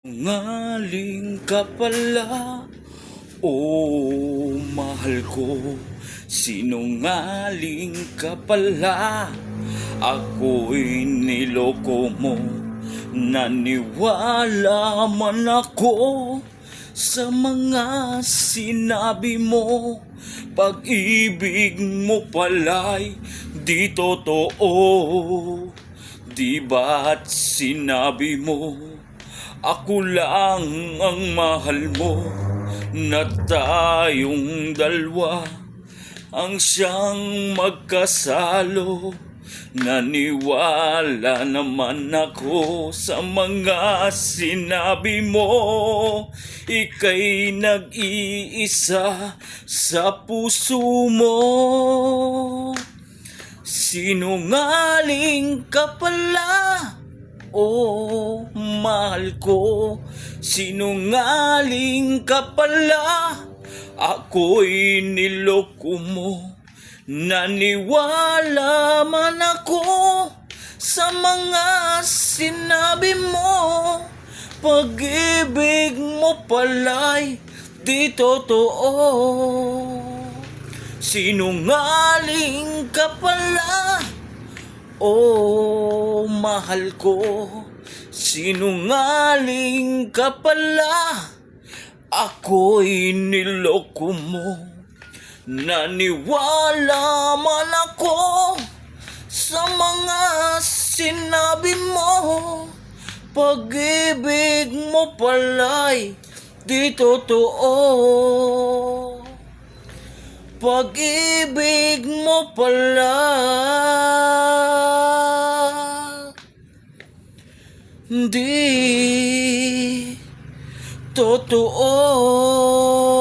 Ngaling ka pala, oh mahal ko. Sinungaling ka pala, ako'y niloko mo. Naniwala man ako sa mga sinabi mo. Pag-ibig mo pala'y di totoo. Di ba't sinabi mo ako lang ang mahal mo, na tayong dalawa ang siyang magkasalo? Naniwala naman ako sa mga sinabi mo. Ika'y nag-iisa sa puso mo. Sinungaling ka pala, oh mahal ko. Sinungaling ka pala, ako'y niloko mo. Naniwala man ako sa mga sinabi mo. Pag-ibig mo pala'y di totoo. Sinungaling ka pala, oh mahal ko. Sinungaling ka pala, ako'y niloko mo. Naniwala man ako sa mga sinabi mo. Pag-ibig mo pala'y di totoo. Pag-ibig mo pala di totoo.